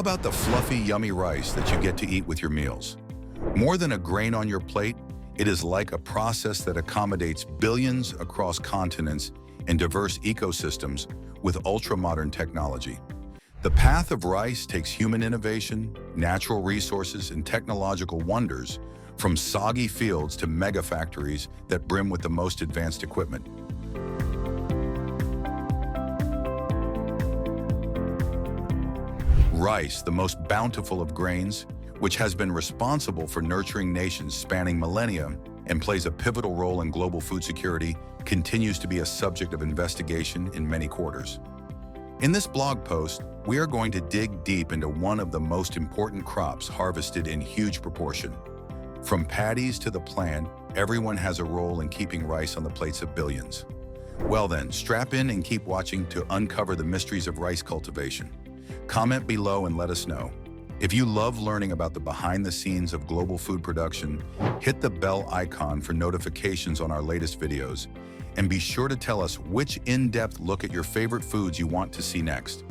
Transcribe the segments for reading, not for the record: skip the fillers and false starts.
about the fluffy, yummy rice that you get to eat with your meals? More than a grain on your plate, it is like a process that accommodates billions across continents and diverse ecosystems with ultra-modern technology. The path of rice takes human innovation, natural resources, and technological wonders from soggy fields to mega factories that brim with the most advanced equipment. Rice, the most bountiful of grains, which has been responsible for nurturing nations spanning millennia and plays a pivotal role in global food security, continues to be a subject of investigation in many quarters. In this blog post, we are going to dig deep into one of the most important crops harvested in huge proportion. From paddies to the plant, everyone has a role in keeping rice on the plates of billions. Well then, strap in and keep watching to uncover the mysteries of rice cultivation. Comment below and let us know. If you love learning about the behind the scenes of global food production, hit the bell icon for notifications on our latest videos, and be sure to tell us which in-depth look at your favorite foods you want to see next.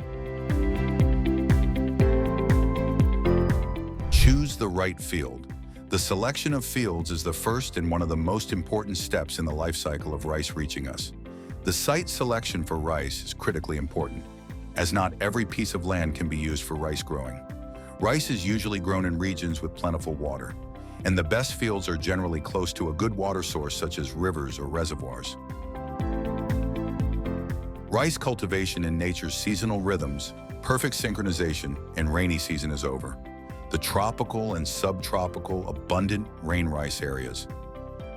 Choose the right field. The selection of fields is the first and one of the most important steps in the life cycle of rice reaching us. The site selection for rice is critically important, as not every piece of land can be used for rice growing. Rice is usually grown in regions with plentiful water, and the best fields are generally close to a good water source such as rivers or reservoirs. Rice cultivation in nature's seasonal rhythms, perfect synchronization, and rainy season is over. The tropical and subtropical abundant rain rice areas.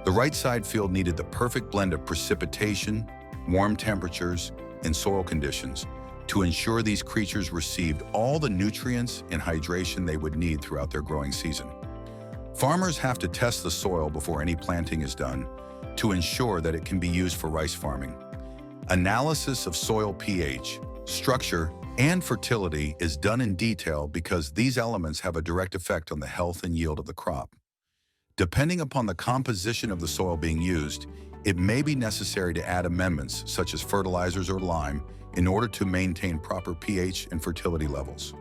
The right side field needed the perfect blend of precipitation, warm temperatures, and soil conditions to ensure these creatures received all the nutrients and hydration they would need throughout their growing season. Farmers have to test the soil before any planting is done to ensure that it can be used for rice farming. Analysis of soil pH, structure, and fertility is done in detail because these elements have a direct effect on the health and yield of the crop. Depending upon the composition of the soil being used, it may be necessary to add amendments such as fertilizers or lime in order to maintain proper pH and fertility levels.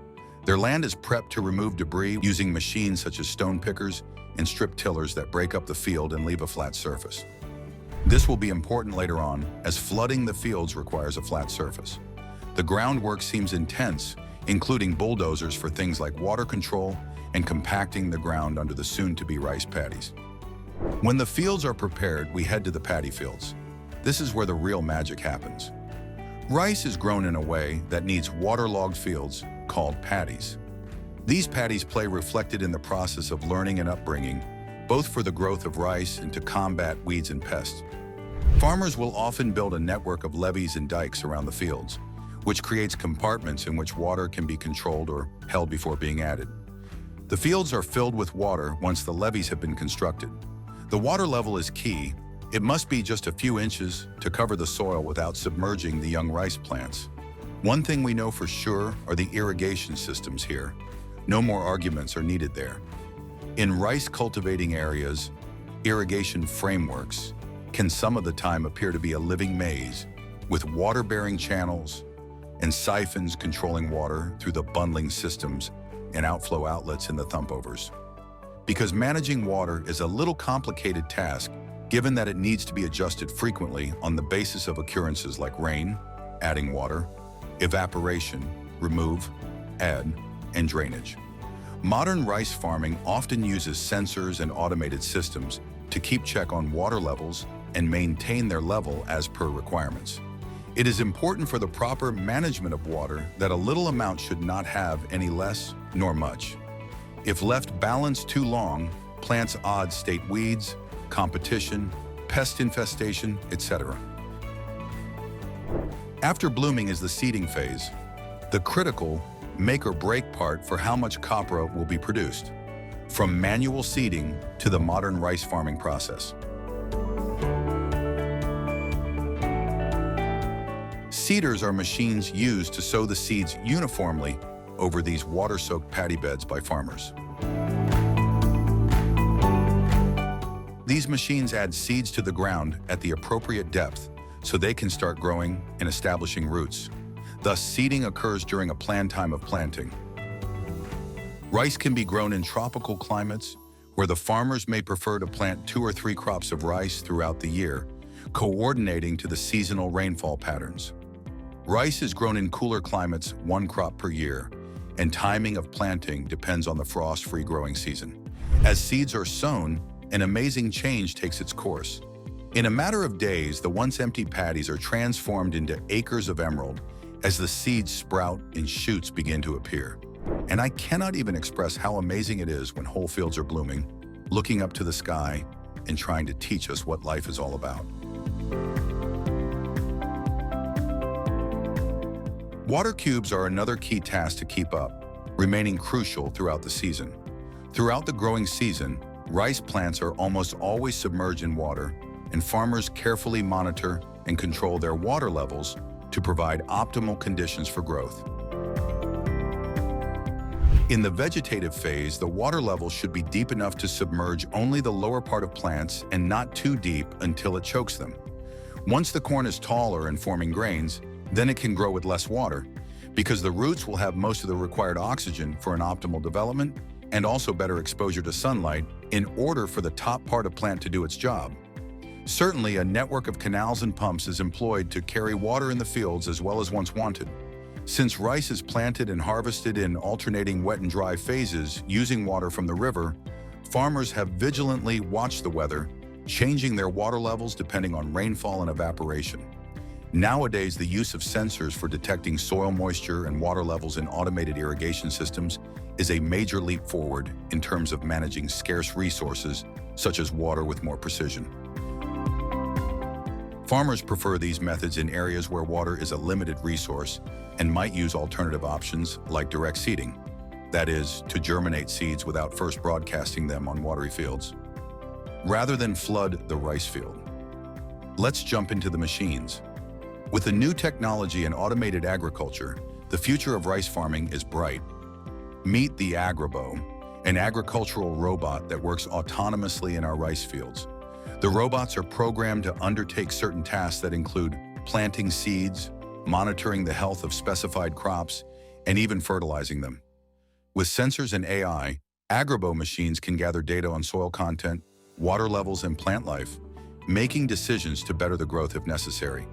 Their land is prepped to remove debris using machines such as stone pickers and strip tillers that break up the field and leave a flat surface. This will be important later on, as flooding the fields requires a flat surface. The groundwork seems intense, including bulldozers for things like water control and compacting the ground under the soon-to-be rice paddies. When the fields are prepared, we head to the paddy fields. This is where the real magic happens. Rice is grown in a way that needs waterlogged fields called paddies. These paddies play reflected in the process of learning and upbringing, both for the growth of rice and to combat weeds and pests. Farmers will often build a network of levees and dikes around the fields, which creates compartments in which water can be controlled or held before being added. The fields are filled with water once the levees have been constructed. The water level is key. It must be just a few inches to cover the soil without submerging the young rice plants. One thing we know for sure are the irrigation systems here. No more arguments are needed there. In rice cultivating areas, irrigation frameworks can some of the time appear to be a living maze, with water-bearing channels and siphons controlling water through the bundling systems and outflow outlets in the thumpovers. Because managing water is a little complicated task, given that it needs to be adjusted frequently on the basis of occurrences like rain, adding water, evaporation, remove, add, and drainage. Modern rice farming often uses sensors and automated systems to keep check on water levels and maintain their level as per requirements. It is important for the proper management of water that a little amount should not have any less nor much. If left balanced too long, plants odds state weeds, competition, pest infestation, etc. After blooming is the seeding phase, the critical make or break part for how much copra will be produced, from manual seeding to the modern rice farming process. Seeders are machines used to sow the seeds uniformly over these water-soaked paddy beds by farmers. These machines add seeds to the ground at the appropriate depth so they can start growing and establishing roots. Thus, seeding occurs during a planned time of planting. Rice can be grown in tropical climates where the farmers may prefer to plant 2 or 3 crops of rice throughout the year, coordinating to the seasonal rainfall patterns. Rice is grown in cooler climates 1 crop per year, and timing of planting depends on the frost-free growing season. As seeds are sown, an amazing change takes its course. In a matter of days, the once empty paddies are transformed into acres of emerald as the seeds sprout and shoots begin to appear. And I cannot even express how amazing it is when whole fields are blooming, looking up to the sky and trying to teach us what life is all about. Water cubes are another key task to keep up, remaining crucial throughout the season. Throughout the growing season, rice plants are almost always submerged in water, and farmers carefully monitor and control their water levels to provide optimal conditions for growth. In the vegetative phase, the water level should be deep enough to submerge only the lower part of plants and not too deep until it chokes them. Once the corn is taller and forming grains, then it can grow with less water, because the roots will have most of the required oxygen for an optimal development and also better exposure to sunlight in order for the top part of plant to do its job. Certainly, a network of canals and pumps is employed to carry water in the fields as well as once wanted. Since rice is planted and harvested in alternating wet and dry phases using water from the river, farmers have vigilantly watched the weather, changing their water levels depending on rainfall and evaporation. Nowadays, the use of sensors for detecting soil moisture and water levels in automated irrigation systems is a major leap forward in terms of managing scarce resources such as water with more precision. Farmers prefer these methods in areas where water is a limited resource and might use alternative options like direct seeding, that is, to germinate seeds without first broadcasting them on watery fields, rather than flood the rice field. Let's jump into the machines. With the new technology and automated agriculture, the future of rice farming is bright. Meet the Agrobo, an agricultural robot that works autonomously in our rice fields. The robots are programmed to undertake certain tasks that include planting seeds, monitoring the health of specified crops, and even fertilizing them. With sensors and AI, Agrobo machines can gather data on soil content, water levels, and plant life, making decisions to better the growth if necessary.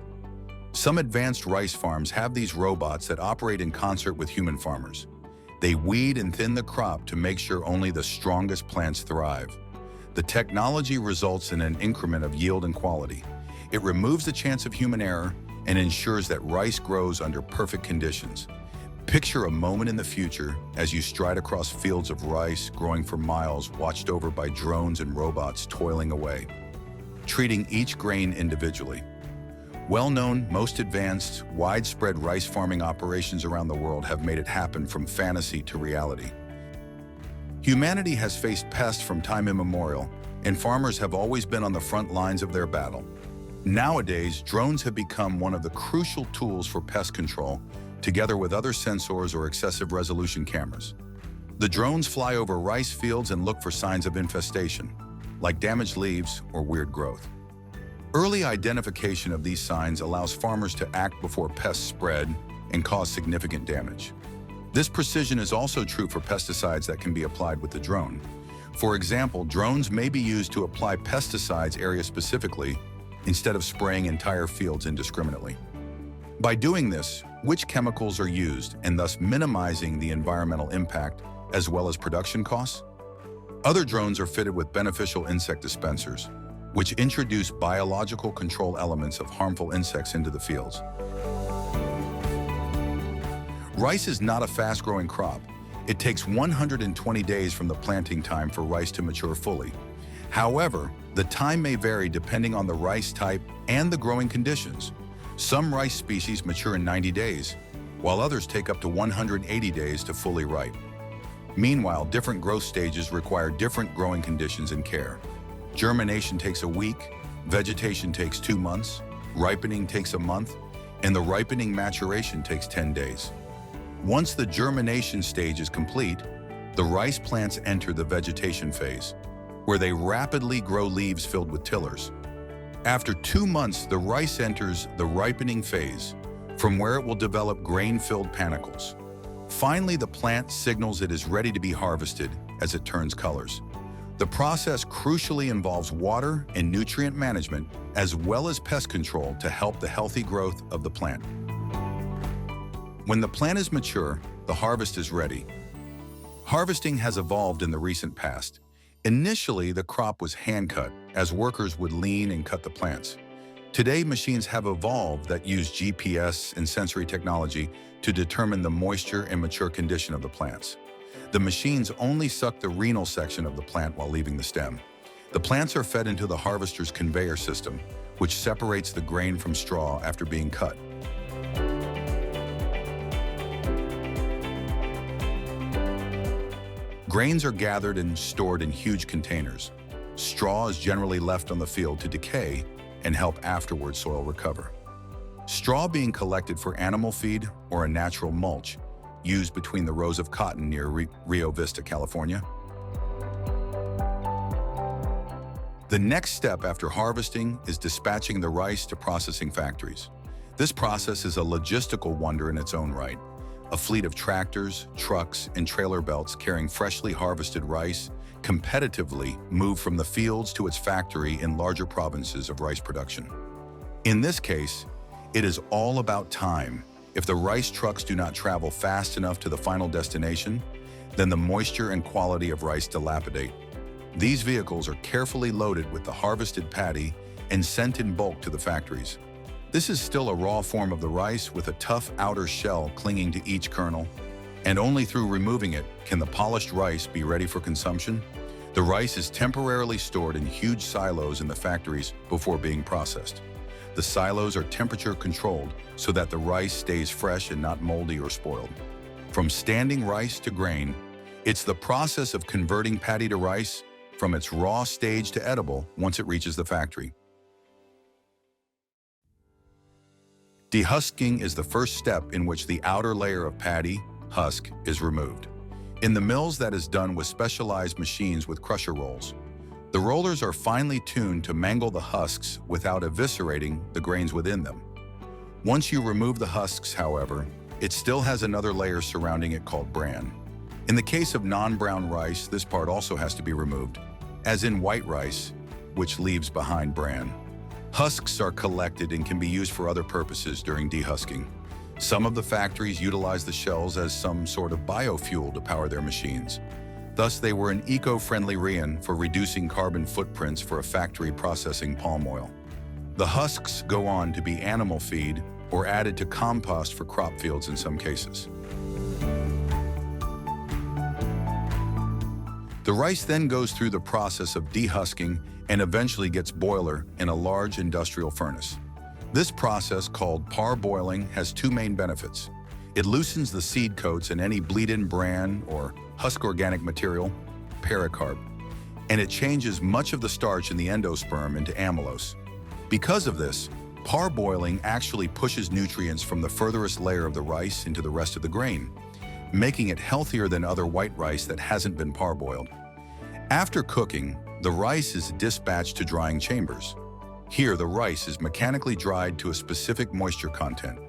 Some advanced rice farms have these robots that operate in concert with human farmers. They weed and thin the crop to make sure only the strongest plants thrive. The technology results in an increment of yield and quality. It removes the chance of human error and ensures that rice grows under perfect conditions. Picture a moment in the future as you stride across fields of rice growing for miles, watched over by drones and robots toiling away, treating each grain individually. Well-known, most advanced, widespread rice farming operations around the world have made it happen from fantasy to reality. Humanity has faced pests from time immemorial, and farmers have always been on the front lines of their battle. Nowadays, drones have become one of the crucial tools for pest control, together with other sensors or excessive resolution cameras. The drones fly over rice fields and look for signs of infestation, like damaged leaves or weird growth. Early identification of these signs allows farmers to act before pests spread and cause significant damage. This precision is also true for pesticides that can be applied with the drone. For example, drones may be used to apply pesticides area-specifically instead of spraying entire fields indiscriminately. By doing this, which chemicals are used and thus minimizing the environmental impact as well as production costs? Other drones are fitted with beneficial insect dispensers, which introduce biological control elements of harmful insects into the fields. Rice is not a fast-growing crop. It takes 120 days from the planting time for rice to mature fully. However, the time may vary depending on the rice type and the growing conditions. Some rice species mature in 90 days, while others take up to 180 days to fully ripe. Meanwhile, different growth stages require different growing conditions and care. Germination takes a week, vegetation takes 2 months, ripening takes a month, and the ripening maturation takes 10 days. Once the germination stage is complete, the rice plants enter the vegetation phase, where they rapidly grow leaves filled with tillers. After 2 months, the rice enters the ripening phase, from where it will develop grain-filled panicles. Finally, the plant signals it is ready to be harvested as it turns colors. The process crucially involves water and nutrient management, as well as pest control to help the healthy growth of the plant. When the plant is mature, the harvest is ready. Harvesting has evolved in the recent past. Initially, the crop was hand-cut, as workers would lean and cut the plants. Today, machines have evolved that use GPS and sensory technology to determine the moisture and mature condition of the plants. The machines only suck the renal section of the plant while leaving the stem. The plants are fed into the harvester's conveyor system, which separates the grain from straw after being cut. Grains are gathered and stored in huge containers. Straw is generally left on the field to decay and help afterward soil recover. Straw being collected for animal feed or a natural mulch used between the rows of cotton near Rio Vista, California. The next step after harvesting is dispatching the rice to processing factories. This process is a logistical wonder in its own right. A fleet of tractors, trucks, and trailer belts carrying freshly harvested rice competitively move from the fields to its factory in larger provinces of rice production. In this case, it is all about time. If the rice trucks do not travel fast enough to the final destination, then the moisture and quality of rice dilapidate. These vehicles are carefully loaded with the harvested paddy and sent in bulk to the factories. This is still a raw form of the rice with a tough outer shell clinging to each kernel, and only through removing it can the polished rice be ready for consumption. The rice is temporarily stored in huge silos in the factories before being processed. The silos are temperature controlled so that the rice stays fresh and not moldy or spoiled. From standing rice to grain, it's the process of converting paddy to rice from its raw stage to edible once it reaches the factory. Dehusking is the first step in which the outer layer of paddy, husk, is removed. In the mills, that is done with specialized machines with crusher rolls. The rollers are finely tuned to mangle the husks without eviscerating the grains within them. Once you remove the husks, however, it still has another layer surrounding it called bran. In the case of non-brown rice, this part also has to be removed, as in white rice, which leaves behind bran. Husks are collected and can be used for other purposes during dehusking. Some of the factories utilize the shells as some sort of biofuel to power their machines. Thus, they were an eco-friendly rein for reducing carbon footprints for a factory processing palm oil. The husks go on to be animal feed or added to compost for crop fields in some cases. The rice then goes through the process of dehusking and eventually gets boiler in a large industrial furnace. This process, called parboiling, has two main benefits. It loosens the seed coats and any bleed-in bran or husk organic material, pericarp, and it changes much of the starch in the endosperm into amylose. Because of this, parboiling actually pushes nutrients from the furthest layer of the rice into the rest of the grain, making it healthier than other white rice that hasn't been parboiled. After cooking, the rice is dispatched to drying chambers. Here, the rice is mechanically dried to a specific moisture content.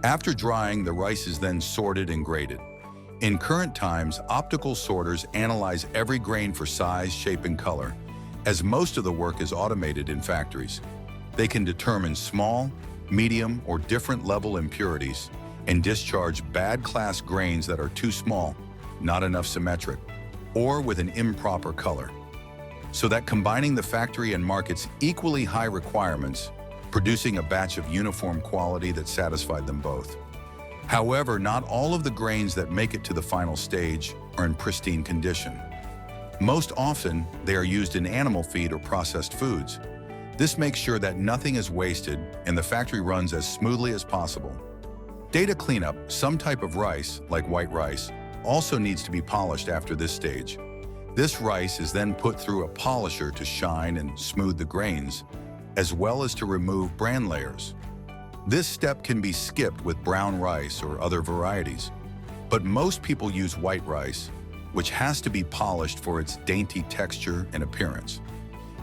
After drying, the rice is then sorted and graded. In current times, optical sorters analyze every grain for size, shape, and color, as most of the work is automated in factories. They can determine small, medium, or different level impurities and discharge bad class grains that are too small, not enough symmetric, or with an improper color, so that combining the factory and market's equally high requirements, producing a batch of uniform quality that satisfied them both. However, not all of the grains that make it to the final stage are in pristine condition. Most often, they are used in animal feed or processed foods. This makes sure that nothing is wasted and the factory runs as smoothly as possible. Data cleanup, some type of rice, like white rice, also needs to be polished after this stage. This rice is then put through a polisher to shine and smooth the grains, as well as to remove bran layers. This step can be skipped with brown rice or other varieties, but most people use white rice, which has to be polished for its dainty texture and appearance.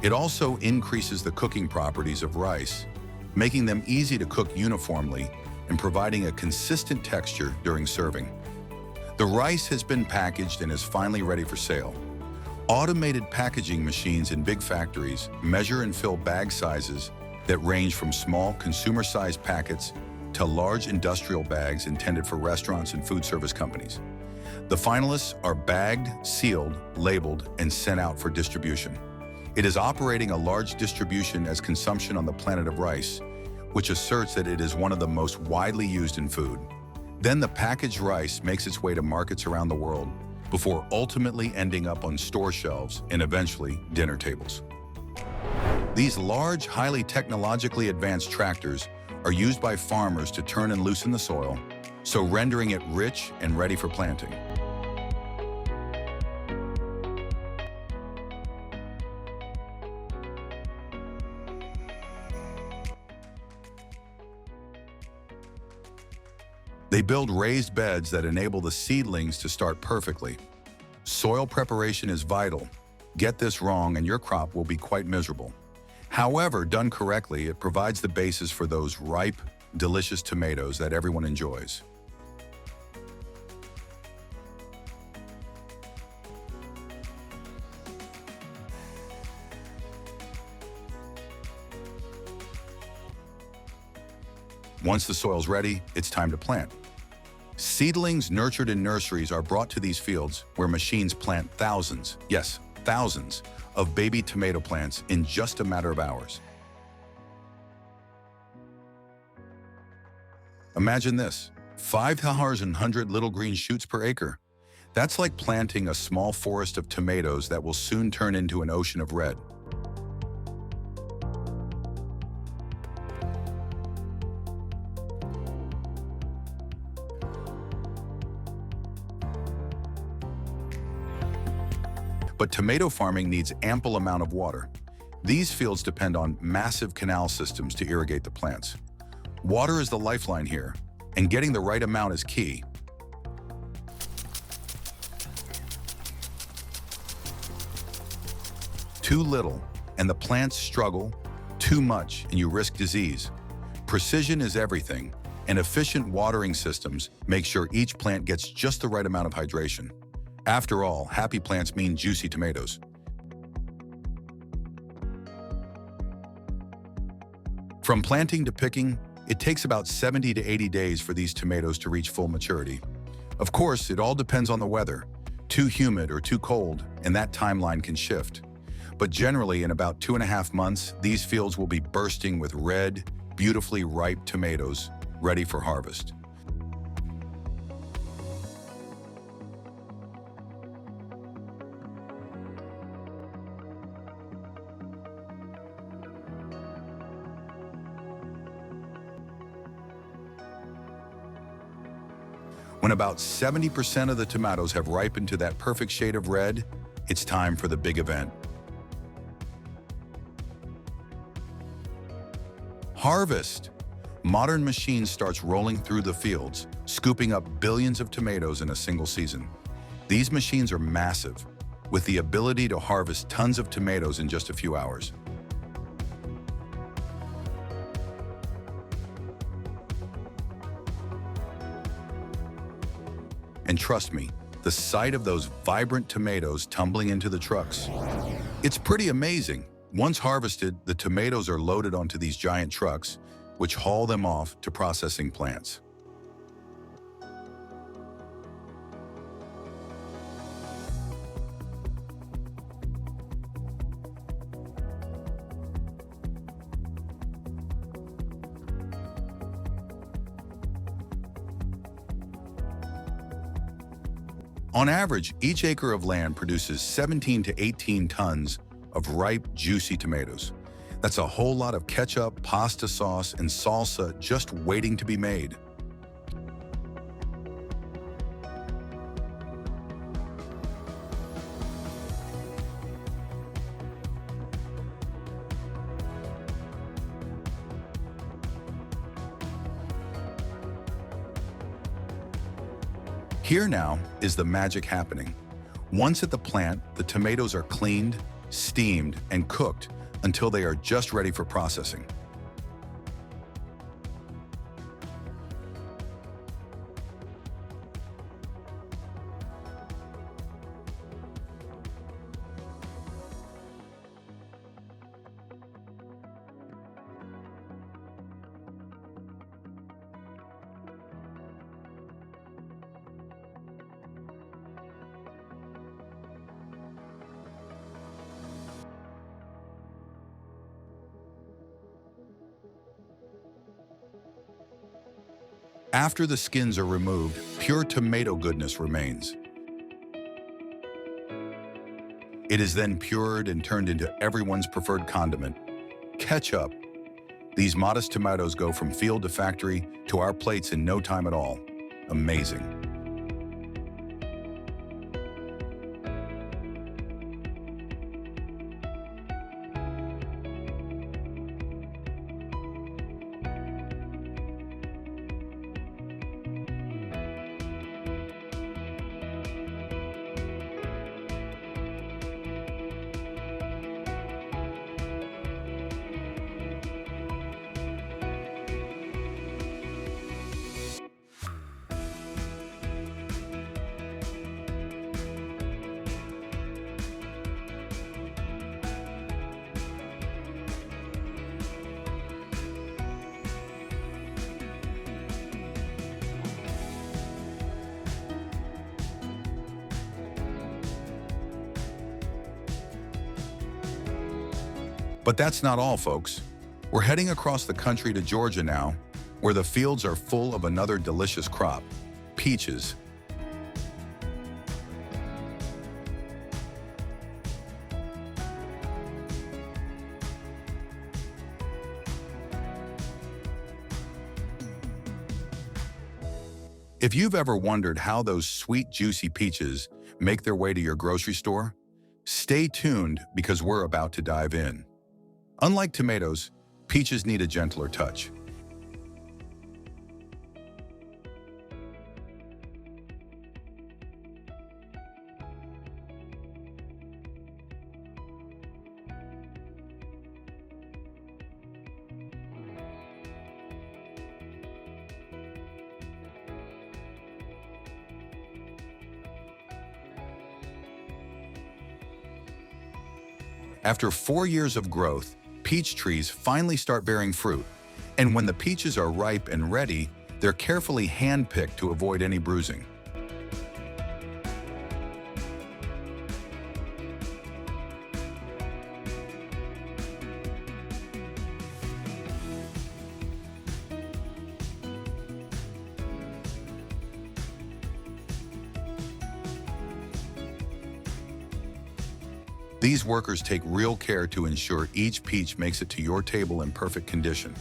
It also increases the cooking properties of rice, making them easy to cook uniformly and providing a consistent texture during serving. The rice has been packaged and is finally ready for sale. Automated packaging machines in big factories measure and fill bag sizes that range from small consumer-sized packets to large industrial bags intended for restaurants and food service companies. The finalists are bagged, sealed, labeled, and sent out for distribution. It is operating a large distribution as consumption on the planet of rice, which asserts that it is one of the most widely used in food. Then the packaged rice makes its way to markets around the world before ultimately ending up on store shelves and eventually dinner tables. These large, highly technologically advanced tractors are used by farmers to turn and loosen the soil, so rendering it rich and ready for planting. They build raised beds that enable the seedlings to start perfectly. Soil preparation is vital. Get this wrong and your crop will be quite miserable. However, done correctly, it provides the basis for those ripe, delicious tomatoes that everyone enjoys. Once the soil's ready, it's time to plant. Seedlings nurtured in nurseries are brought to these fields where machines plant thousands, yes, thousands, of baby tomato plants in just a matter of hours. Imagine this, 5,100 little green shoots per acre. That's like planting a small forest of tomatoes that will soon turn into an ocean of red. But tomato farming needs ample amount of water. These fields depend on massive canal systems to irrigate the plants. Water is the lifeline here, and getting the right amount is key. Too little, and the plants struggle. Too much, and you risk disease. Precision is everything, and efficient watering systems make sure each plant gets just the right amount of hydration. After all, happy plants mean juicy tomatoes. From planting to picking, it takes about 70 to 80 days for these tomatoes to reach full maturity. Of course, it all depends on the weather. Too humid or too cold, and that timeline can shift. But generally, in about 2.5 months, these fields will be bursting with red, beautifully ripe tomatoes, ready for harvest. When about 70% of the tomatoes have ripened to that perfect shade of red, it's time for the big event. Harvest! Modern machine starts rolling through the fields, scooping up billions of tomatoes in a single season. These machines are massive, with the ability to harvest tons of tomatoes in just a few hours. And trust me, the sight of those vibrant tomatoes tumbling into the trucks, it's pretty amazing. Once harvested, the tomatoes are loaded onto these giant trucks, which haul them off to processing plants. On average, each acre of land produces 17 to 18 tons of ripe, juicy tomatoes. That's a whole lot of ketchup, pasta sauce, and salsa just waiting to be made. Here now is the magic happening. Once at the plant, the tomatoes are cleaned, steamed, and cooked until they are just ready for processing. After the skins are removed, pure tomato goodness remains. It is then pured and turned into everyone's preferred condiment, ketchup. These modest tomatoes go from field to factory to our plates in no time at all. Amazing. But that's not all, folks. We're heading across the country to Georgia now, where the fields are full of another delicious crop, peaches. If you've ever wondered how those sweet, juicy peaches make their way to your grocery store, stay tuned because we're about to dive in. Unlike tomatoes, peaches need a gentler touch. After 4 years of growth, peach trees finally start bearing fruit, and when the peaches are ripe and ready, they're carefully hand-picked to avoid any bruising. These workers take real care to ensure each peach makes it to your table in perfect condition.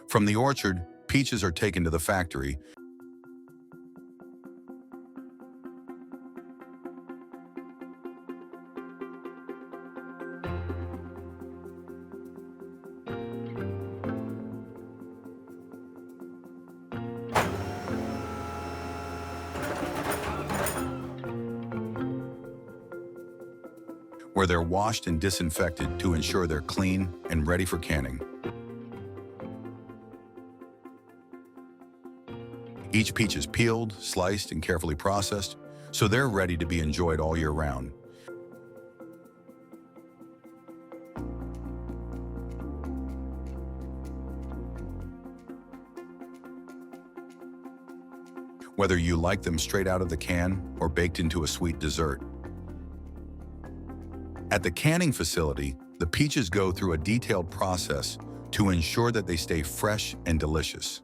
From the orchard, peaches are taken to the factory, where they're washed and disinfected to ensure they're clean and ready for canning. Each peach is peeled, sliced, and carefully processed, so they're ready to be enjoyed all year round. Whether you like them straight out of the can or baked into a sweet dessert. At the canning facility, the peaches go through a detailed process to ensure that they stay fresh and delicious.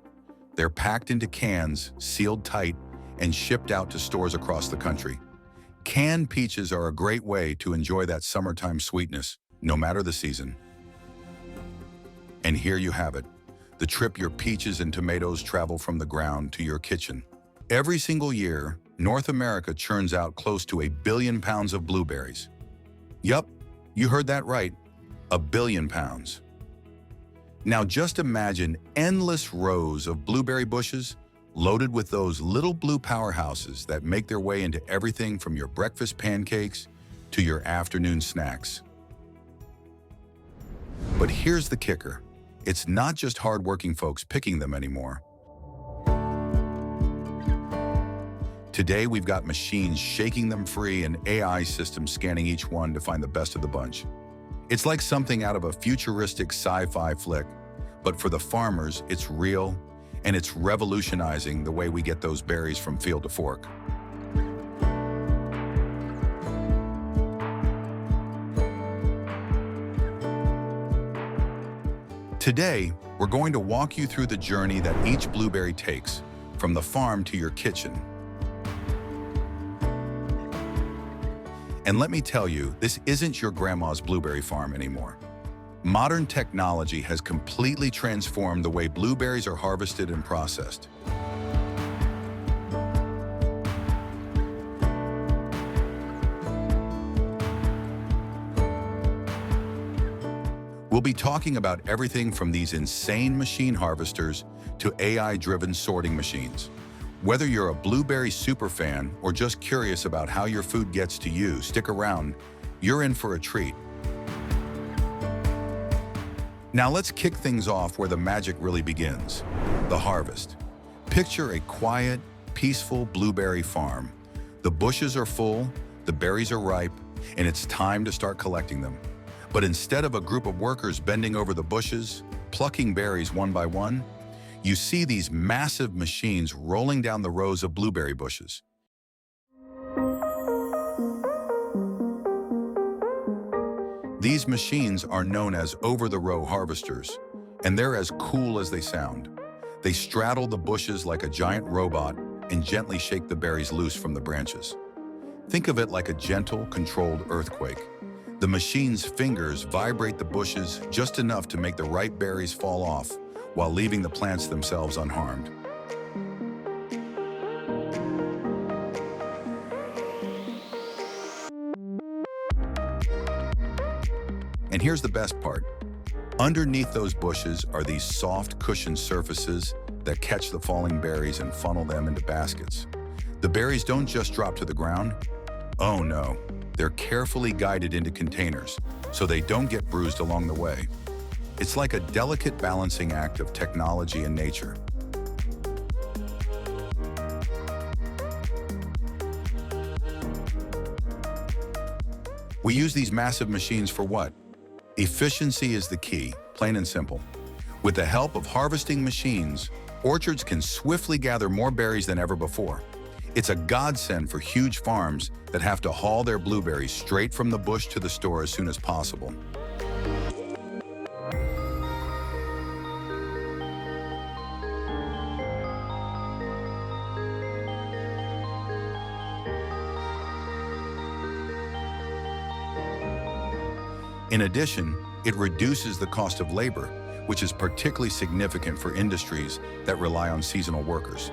They're packed into cans, sealed tight, and shipped out to stores across the country. Canned peaches are a great way to enjoy that summertime sweetness, no matter the season. And here you have it, the trip your peaches and tomatoes travel from the ground to your kitchen. Every single year, North America churns out close to 1 billion pounds of blueberries. Yup, you heard that right, 1 billion pounds. Now just imagine endless rows of blueberry bushes loaded with those little blue powerhouses that make their way into everything from your breakfast pancakes to your afternoon snacks. But here's the kicker. It's not just hard-working folks picking them anymore. Today, we've got machines shaking them free and AI systems scanning each one to find the best of the bunch. It's like something out of a futuristic sci-fi flick, but for the farmers, it's real, and it's revolutionizing the way we get those berries from field to fork. Today, we're going to walk you through the journey that each blueberry takes, from the farm to your kitchen. And let me tell you, this isn't your grandma's blueberry farm anymore. Modern technology has completely transformed the way blueberries are harvested and processed. We'll be talking about everything from these insane machine harvesters to AI-driven sorting machines. Whether you're a blueberry superfan or just curious about how your food gets to you, stick around. You're in for a treat. Now let's kick things off where the magic really begins, the harvest. Picture a quiet, peaceful blueberry farm. The bushes are full, the berries are ripe, and it's time to start collecting them. But instead of a group of workers bending over the bushes, plucking berries one by one, you see these massive machines rolling down the rows of blueberry bushes. These machines are known as over-the-row harvesters, and they're as cool as they sound. They straddle the bushes like a giant robot and gently shake the berries loose from the branches. Think of it like a gentle, controlled earthquake. The machine's fingers vibrate the bushes just enough to make the ripe berries fall off, while leaving the plants themselves unharmed. And here's the best part. Underneath those bushes are these soft, cushioned surfaces that catch the falling berries and funnel them into baskets. The berries don't just drop to the ground. Oh no, they're carefully guided into containers so they don't get bruised along the way. It's like a delicate balancing act of technology and nature. We use these massive machines for what? Efficiency is the key, plain and simple. With the help of harvesting machines, orchards can swiftly gather more berries than ever before. It's a godsend for huge farms that have to haul their blueberries straight from the bush to the store as soon as possible. In addition, it reduces the cost of labor, which is particularly significant for industries that rely on seasonal workers.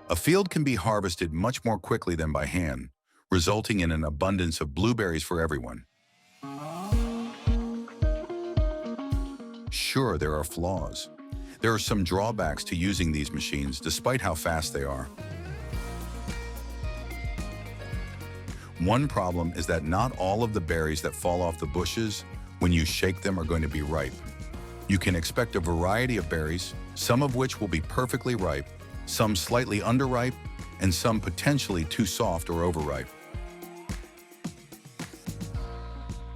A field can be harvested much more quickly than by hand, resulting in an abundance of blueberries for everyone. Sure, there are flaws. There are some drawbacks to using these machines, despite how fast they are. One problem is that not all of the berries that fall off the bushes when you shake them are going to be ripe. You can expect a variety of berries, some of which will be perfectly ripe, some slightly underripe, and some potentially too soft or overripe.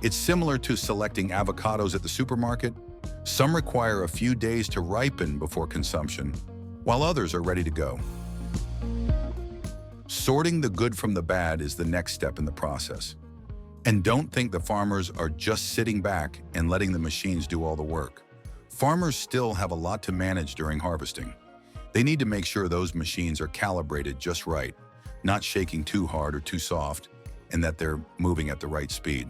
It's similar to selecting avocados at the supermarket. Some require a few days to ripen before consumption, while others are ready to go. Sorting the good from the bad is the next step in the process. And don't think the farmers are just sitting back and letting the machines do all the work. Farmers still have a lot to manage during harvesting. They need to make sure those machines are calibrated just right, not shaking too hard or too soft, and that they're moving at the right speed.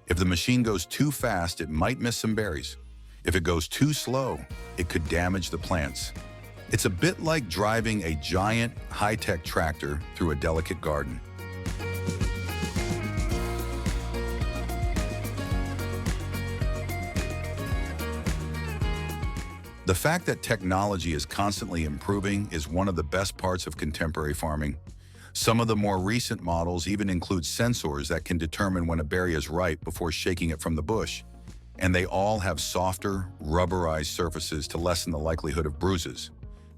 If the machine goes too fast, it might miss some berries. If it goes too slow, it could damage the plants. It's a bit like driving a giant, high-tech tractor through a delicate garden. The fact that technology is constantly improving is one of the best parts of contemporary farming. Some of the more recent models even include sensors that can determine when a berry is ripe before shaking it from the bush, and they all have softer, rubberized surfaces to lessen the likelihood of bruises.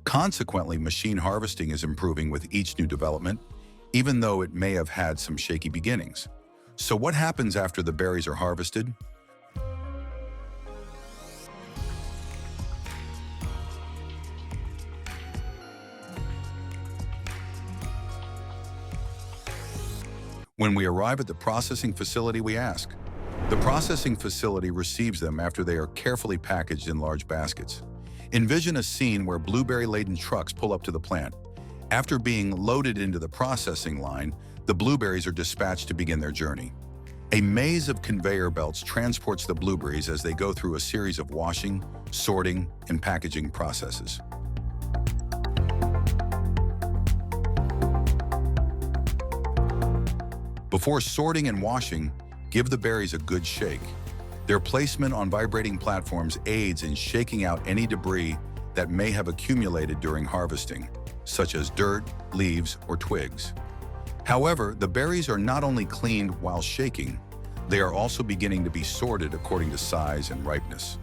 Consequently, machine harvesting is improving with each new development, even though it may have had some shaky beginnings. So what happens after the berries are harvested? When we arrive at the processing facility, we ask. The processing facility receives them after they are carefully packaged in large baskets. Envision a scene where blueberry-laden trucks pull up to the plant. After being loaded into the processing line, the blueberries are dispatched to begin their journey. A maze of conveyor belts transports the blueberries as they go through a series of washing, sorting, and packaging processes. Before sorting and washing, give the berries a good shake. Their placement on vibrating platforms aids in shaking out any debris that may have accumulated during harvesting, such as dirt, leaves, or twigs. However, the berries are not only cleaned while shaking, they are also beginning to be sorted according to size and ripeness.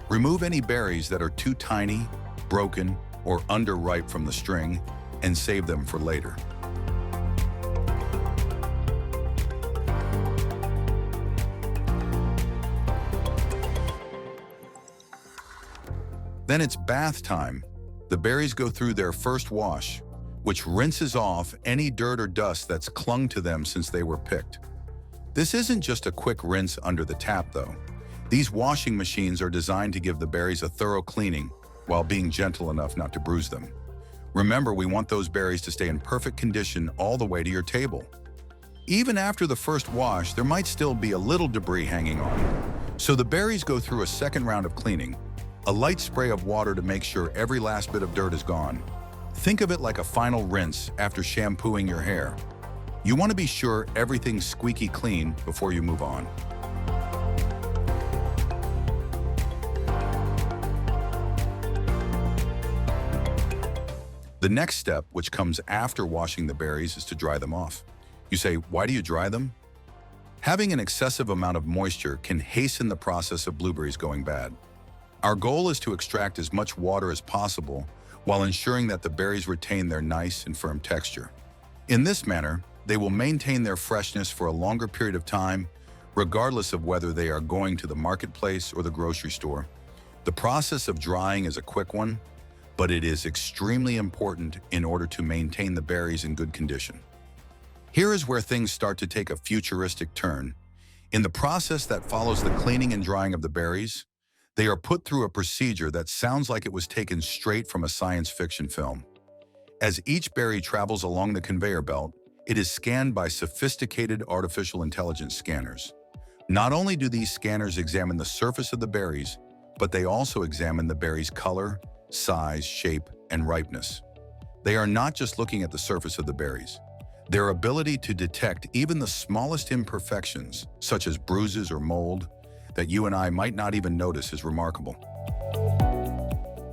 Remove any berries that are too tiny, broken, or underripe from the string and save them for later. Then it's bath time. The berries go through their first wash, which rinses off any dirt or dust that's clung to them since they were picked. This isn't just a quick rinse under the tap, though. These washing machines are designed to give the berries a thorough cleaning while being gentle enough not to bruise them. Remember, we want those berries to stay in perfect condition all the way to your table. Even after the first wash, there might still be a little debris hanging on. So the berries go through a second round of cleaning, a light spray of water to make sure every last bit of dirt is gone. Think of it like a final rinse after shampooing your hair. You want to be sure everything's squeaky clean before you move on. The next step, which comes after washing the berries, is to dry them off. You say, why do you dry them? Having an excessive amount of moisture can hasten the process of blueberries going bad. Our goal is to extract as much water as possible while ensuring that the berries retain their nice and firm texture. In this manner, they will maintain their freshness for a longer period of time, regardless of whether they are going to the marketplace or the grocery store. The process of drying is a quick one, but it is extremely important in order to maintain the berries in good condition. Here is where things start to take a futuristic turn. In the process that follows the cleaning and drying of the berries, they are put through a procedure that sounds like it was taken straight from a science fiction film. As each berry travels along the conveyor belt, it is scanned by sophisticated artificial intelligence scanners. Not only do these scanners examine the surface of the berries, but they also examine the berry's color, size, shape, and ripeness. They are not just looking at the surface of the berries. Their ability to detect even the smallest imperfections, such as bruises or mold, that you and I might not even notice is remarkable.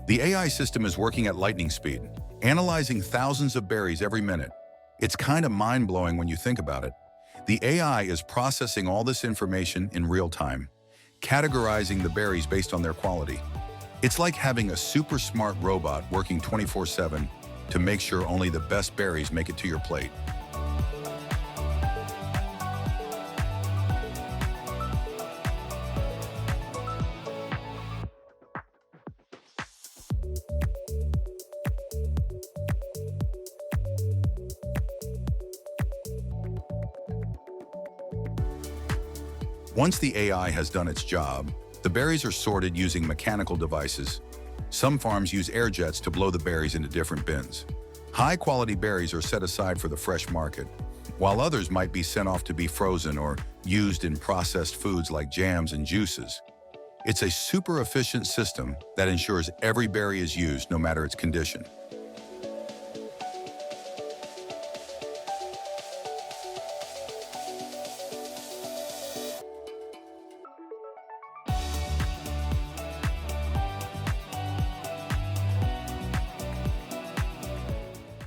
The AI system is working at lightning speed, analyzing thousands of berries every minute. It's kind of mind-blowing when you think about it. The AI is processing all this information in real time, categorizing the berries based on their quality. It's like having a super smart robot working 24/7 to make sure only the best berries make it to your plate. Once the AI has done its job, the berries are sorted using mechanical devices. Some farms use air jets to blow the berries into different bins. High-quality berries are set aside for the fresh market, while others might be sent off to be frozen or used in processed foods like jams and juices. It's a super efficient system that ensures every berry is used no matter its condition.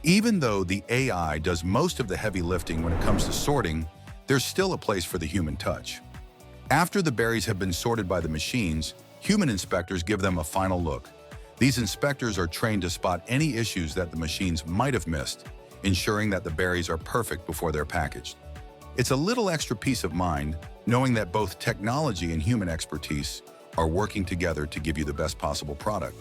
Even though the AI does most of the heavy lifting when it comes to sorting, there's still a place for the human touch. After the berries have been sorted by the machines, human inspectors give them a final look. These inspectors are trained to spot any issues that the machines might have missed, ensuring that the berries are perfect before they're packaged. It's a little extra peace of mind knowing that both technology and human expertise are working together to give you the best possible product.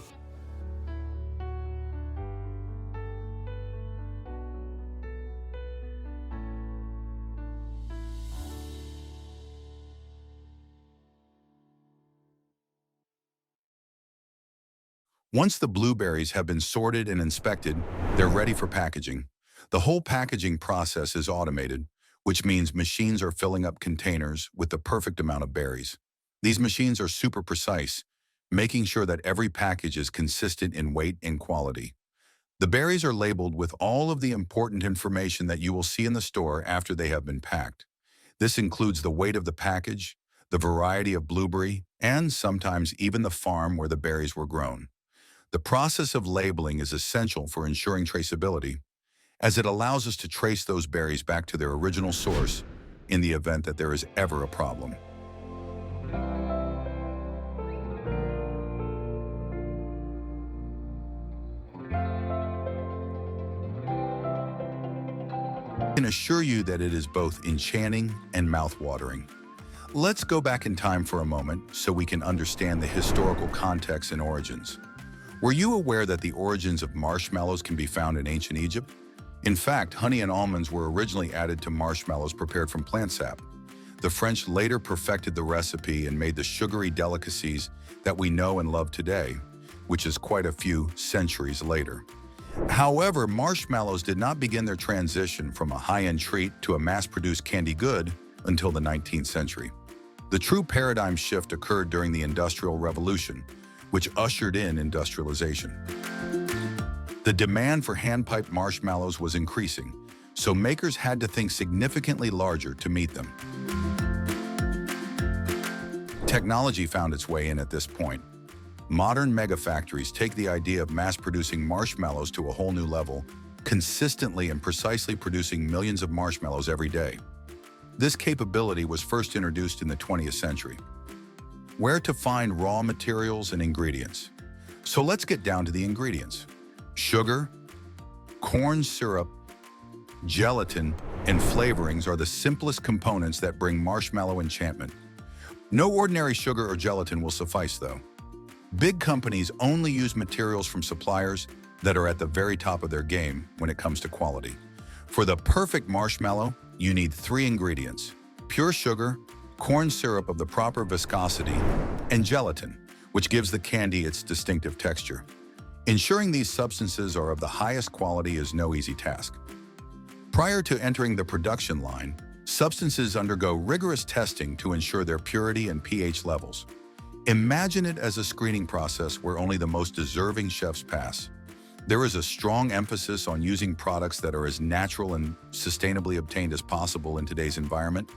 Once the blueberries have been sorted and inspected, they're ready for packaging. The whole packaging process is automated, which means machines are filling up containers with the perfect amount of berries. These machines are super precise, making sure that every package is consistent in weight and quality. The berries are labeled with all of the important information that you will see in the store after they have been packed. This includes the weight of the package, the variety of blueberry, and sometimes even the farm where the berries were grown. The process of labeling is essential for ensuring traceability, as it allows us to trace those berries back to their original source in the event that there is ever a problem. I can assure you that it is both enchanting and mouth-watering. Let's go back in time for a moment so we can understand the historical context and origins. Were you aware that the origins of marshmallows can be found in ancient Egypt? In fact, honey and almonds were originally added to marshmallows prepared from plant sap. The French later perfected the recipe and made the sugary delicacies that we know and love today, which is quite a few centuries later. However, marshmallows did not begin their transition from a high-end treat to a mass-produced candy good until the 19th century. The true paradigm shift occurred during the Industrial Revolution, which ushered in industrialization. The demand for hand-piped marshmallows was increasing, so makers had to think significantly larger to meet them. Technology found its way in at this point. Modern megafactories take the idea of mass-producing marshmallows to a whole new level, consistently and precisely producing millions of marshmallows every day. This capability was first introduced in the 20th century. Where to find raw materials and ingredients? So let's get down to the ingredients. Sugar, corn syrup, gelatin, and flavorings are the simplest components that bring marshmallow enchantment. No ordinary sugar or gelatin will suffice, though. Big companies only use materials from suppliers that are at the very top of their game when it comes to quality. For the perfect marshmallow, you need 3 ingredients: pure sugar, corn syrup of the proper viscosity, and gelatin, which gives the candy its distinctive texture. Ensuring these substances are of the highest quality is no easy task. Prior to entering the production line, substances undergo rigorous testing to ensure their purity and pH levels. Imagine it as a screening process where only the most deserving chefs pass. There is a strong emphasis on using products that are as natural and sustainably obtained as possible in today's environment,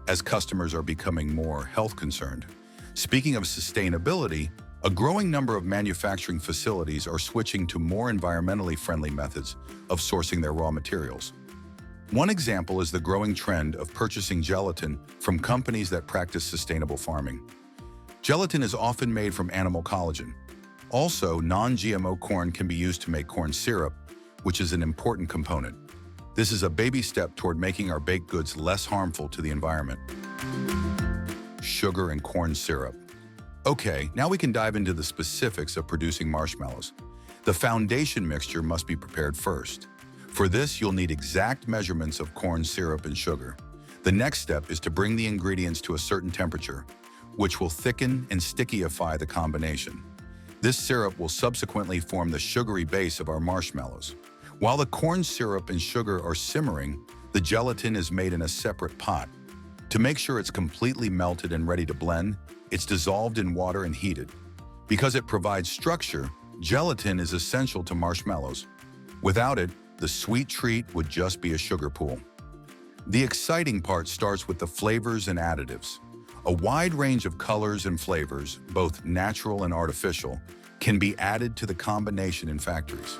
as customers are becoming more health concerned. Speaking of sustainability, a growing number of manufacturing facilities are switching to more environmentally friendly methods of sourcing their raw materials. One example is the growing trend of purchasing gelatin from companies that practice sustainable farming. Gelatin is often made from animal collagen. Also, non-GMO corn can be used to make corn syrup, which is an important component. This is a baby step toward making our baked goods less harmful to the environment. Sugar and corn syrup. Okay, now we can dive into the specifics of producing marshmallows. The foundation mixture must be prepared first. For this, you'll need exact measurements of corn syrup and sugar. The next step is to bring the ingredients to a certain temperature, which will thicken and stickyify the combination. This syrup will subsequently form the sugary base of our marshmallows. While the corn syrup and sugar are simmering, the gelatin is made in a separate pot. To make sure it's completely melted and ready to blend, it's dissolved in water and heated. Because it provides structure, gelatin is essential to marshmallows. Without it, the sweet treat would just be a sugar pool. The exciting part starts with the flavors and additives. A wide range of colors and flavors, both natural and artificial, can be added to the combination in factories.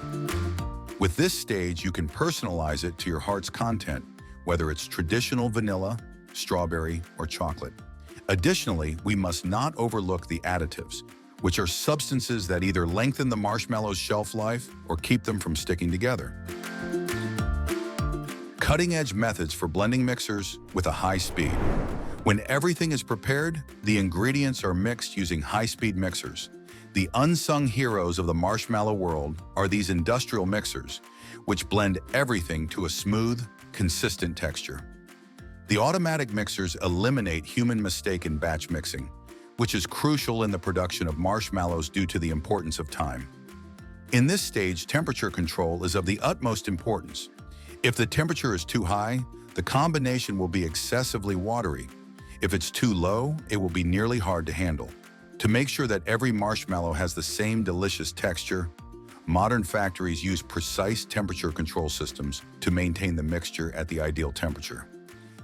With this stage, you can personalize it to your heart's content, whether it's traditional vanilla, strawberry, or chocolate. Additionally, we must not overlook the additives, which are substances that either lengthen the marshmallow's shelf life or keep them from sticking together. Cutting-edge methods for blending mixers with a high speed. When everything is prepared, the ingredients are mixed using high-speed mixers. The unsung heroes of the marshmallow world are these industrial mixers, which blend everything to a smooth, consistent texture. The automatic mixers eliminate human mistake in batch mixing, which is crucial in the production of marshmallows due to the importance of time. In this stage, temperature control is of the utmost importance. If the temperature is too high, the combination will be excessively watery. If it's too low, it will be nearly hard to handle. To make sure that every marshmallow has the same delicious texture, modern factories use precise temperature control systems to maintain the mixture at the ideal temperature.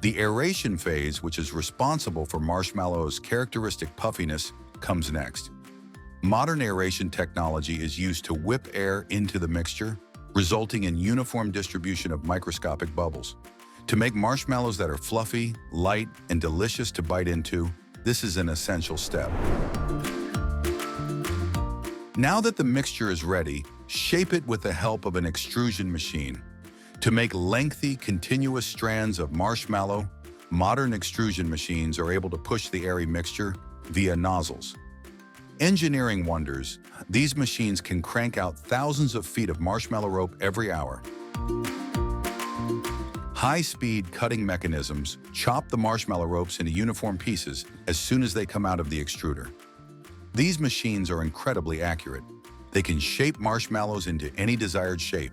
The aeration phase, which is responsible for marshmallow's characteristic puffiness, comes next. Modern aeration technology is used to whip air into the mixture, resulting in uniform distribution of microscopic bubbles. To make marshmallows that are fluffy, light, and delicious to bite into, this is an essential step. Now that the mixture is ready, shape it with the help of an extrusion machine. To make lengthy, continuous strands of marshmallow, modern extrusion machines are able to push the airy mixture via nozzles. Engineering wonders, these machines can crank out thousands of feet of marshmallow rope every hour. High-speed cutting mechanisms chop the marshmallow ropes into uniform pieces as soon as they come out of the extruder. These machines are incredibly accurate. They can shape marshmallows into any desired shape,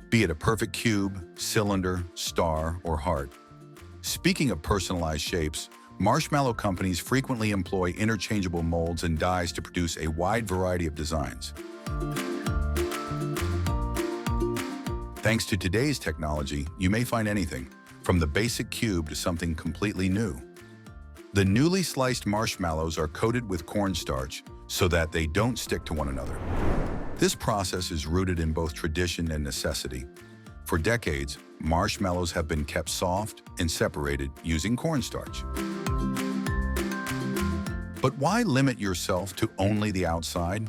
be it a perfect cube, cylinder, star, or heart. Speaking of personalized shapes, marshmallow companies frequently employ interchangeable molds and dies to produce a wide variety of designs. Thanks to today's technology, you may find anything, from the basic cube to something completely new. The newly sliced marshmallows are coated with cornstarch so that they don't stick to one another. This process is rooted in both tradition and necessity. For decades, marshmallows have been kept soft and separated using cornstarch. But why limit yourself to only the outside?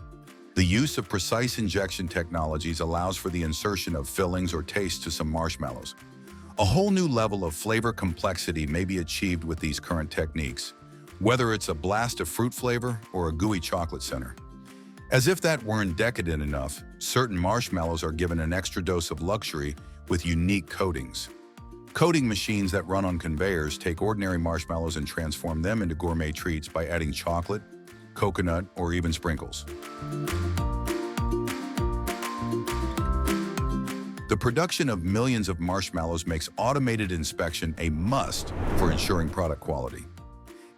The use of precise injection technologies allows for the insertion of fillings or taste to some marshmallows. A whole new level of flavor complexity may be achieved with these current techniques, whether it's a blast of fruit flavor or a gooey chocolate center. As if that weren't decadent enough, certain marshmallows are given an extra dose of luxury with unique coatings. Coating machines that run on conveyors take ordinary marshmallows and transform them into gourmet treats by adding chocolate, coconut, or even sprinkles. The production of millions of marshmallows makes automated inspection a must for ensuring product quality.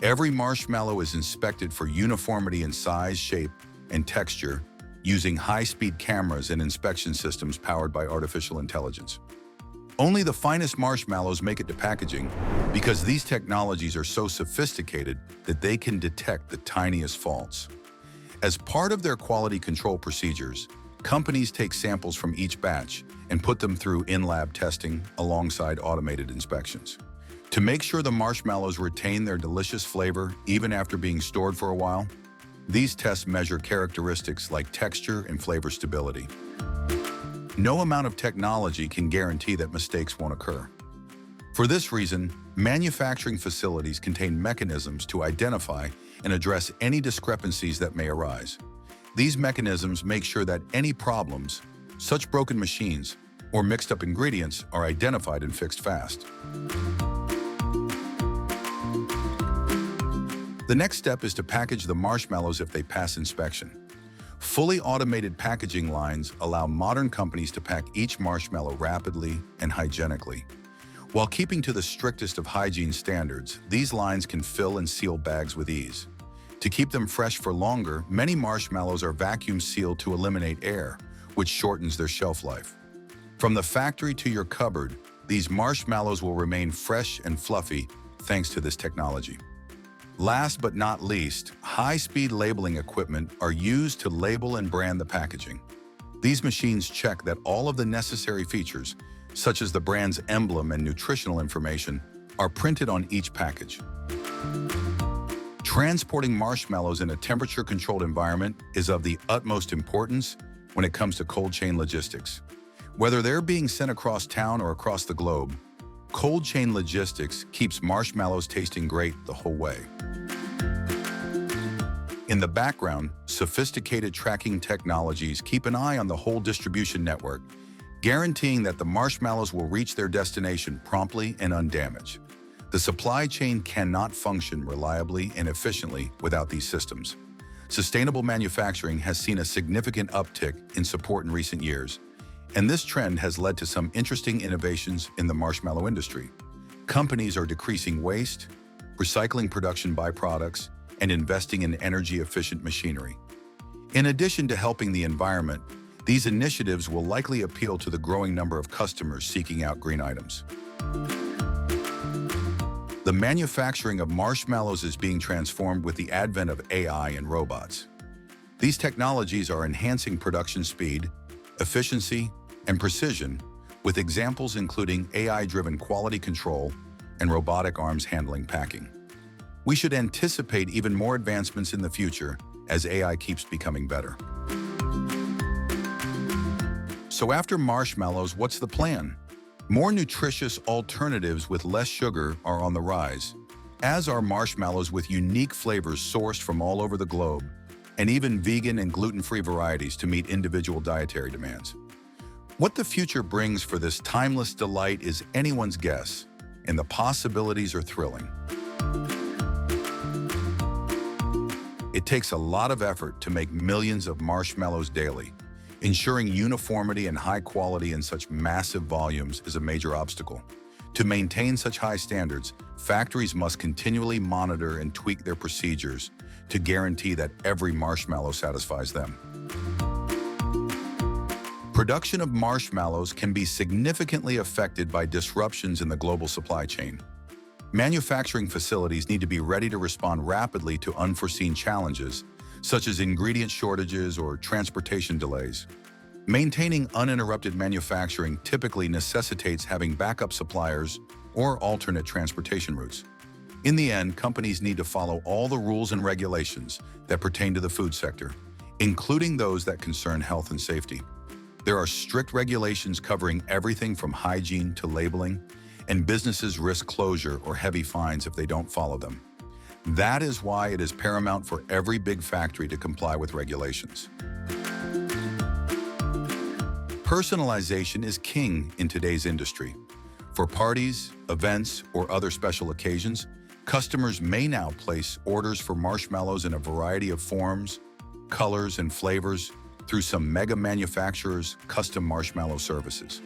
Every marshmallow is inspected for uniformity in size, shape, and texture using high-speed cameras and inspection systems powered by artificial intelligence. Only the finest marshmallows make it to packaging because these technologies are so sophisticated that they can detect the tiniest faults. As part of their quality control procedures, companies take samples from each batch and put them through in-lab testing alongside automated inspections. To make sure the marshmallows retain their delicious flavor even after being stored for a while, these tests measure characteristics like texture and flavor stability. No amount of technology can guarantee that mistakes won't occur. For this reason, manufacturing facilities contain mechanisms to identify and address any discrepancies that may arise. These mechanisms make sure that any problems, such broken machines, or mixed-up ingredients are identified and fixed fast. The next step is to package the marshmallows if they pass inspection. Fully automated packaging lines allow modern companies to pack each marshmallow rapidly and hygienically. While keeping to the strictest of hygiene standards, these lines can fill and seal bags with ease. To keep them fresh for longer, many marshmallows are vacuum sealed to eliminate air, which shortens their shelf life. From the factory to your cupboard, these marshmallows will remain fresh and fluffy thanks to this technology. Last but not least, high-speed labeling equipment are used to label and brand the packaging. These machines check that all of the necessary features, such as the brand's emblem and nutritional information, are printed on each package. Transporting marshmallows in a temperature-controlled environment is of the utmost importance when it comes to cold chain logistics. Whether they're being sent across town or across the globe, cold chain logistics keeps marshmallows tasting great the whole way. In the background, sophisticated tracking technologies keep an eye on the whole distribution network, guaranteeing that the marshmallows will reach their destination promptly and undamaged. The supply chain cannot function reliably and efficiently without these systems. Sustainable manufacturing has seen a significant uptick in support in recent years, and this trend has led to some interesting innovations in the marshmallow industry. Companies are decreasing waste, recycling production byproducts, and investing in energy-efficient machinery. In addition to helping the environment, these initiatives will likely appeal to the growing number of customers seeking out green items. The manufacturing of marshmallows is being transformed with the advent of AI and robots. These technologies are enhancing production speed, efficiency, and precision, with examples including AI-driven quality control and robotic arms handling packing. We should anticipate even more advancements in the future as AI keeps becoming better. So after marshmallows, what's the plan? More nutritious alternatives with less sugar are on the rise, as are marshmallows with unique flavors sourced from all over the globe, and even vegan and gluten-free varieties to meet individual dietary demands. What the future brings for this timeless delight is anyone's guess, and the possibilities are thrilling. It takes a lot of effort to make millions of marshmallows daily. Ensuring uniformity and high quality in such massive volumes is a major obstacle. To maintain such high standards, factories must continually monitor and tweak their procedures to guarantee that every marshmallow satisfies them. Production of marshmallows can be significantly affected by disruptions in the global supply chain. Manufacturing facilities need to be ready to respond rapidly to unforeseen challenges, such as ingredient shortages or transportation delays. Maintaining uninterrupted manufacturing typically necessitates having backup suppliers or alternate transportation routes. In the end, companies need to follow all the rules and regulations that pertain to the food sector, including those that concern health and safety. There are strict regulations covering everything from hygiene to labeling, and businesses risk closure or heavy fines if they don't follow them. That is why it is paramount for every big factory to comply with regulations. Personalization is king in today's industry. For parties, events, or other special occasions, customers may now place orders for marshmallows in a variety of forms, colors, and flavors through some mega manufacturers' custom marshmallow services.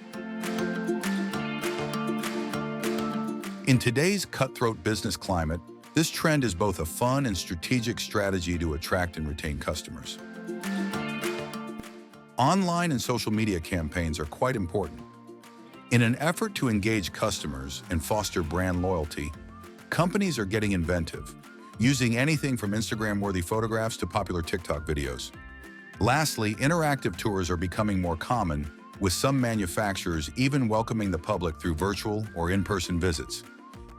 In today's cutthroat business climate, this trend is both a fun and strategic strategy to attract and retain customers. Online and social media campaigns are quite important. In an effort to engage customers and foster brand loyalty, companies are getting inventive, using anything from Instagram-worthy photographs to popular TikTok videos. Lastly, interactive tours are becoming more common, with some manufacturers even welcoming the public through virtual or in-person visits.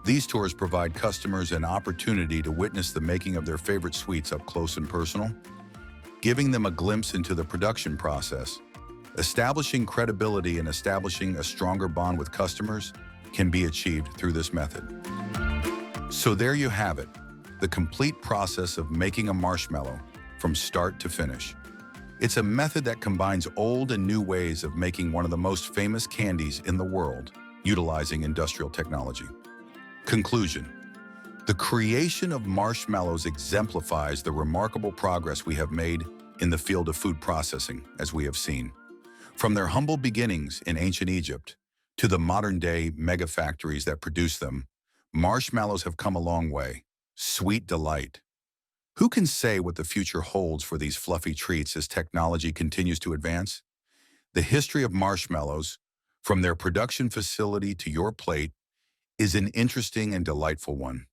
These tours provide customers an opportunity to witness the making of their favorite sweets up close and personal, giving them a glimpse into the production process. Establishing credibility and establishing a stronger bond with customers can be achieved through this method. So there you have it, the complete process of making a marshmallow from start to finish. It's a method that combines old and new ways of making one of the most famous candies in the world, utilizing industrial technology. Conclusion: the creation of marshmallows exemplifies the remarkable progress we have made in the field of food processing, as we have seen. From their humble beginnings in ancient Egypt to the modern-day mega factories that produce them, marshmallows have come a long way. Sweet delight. Who can say what the future holds for these fluffy treats as technology continues to advance? The history of marshmallows, from their production facility to your plate, is an interesting and delightful one.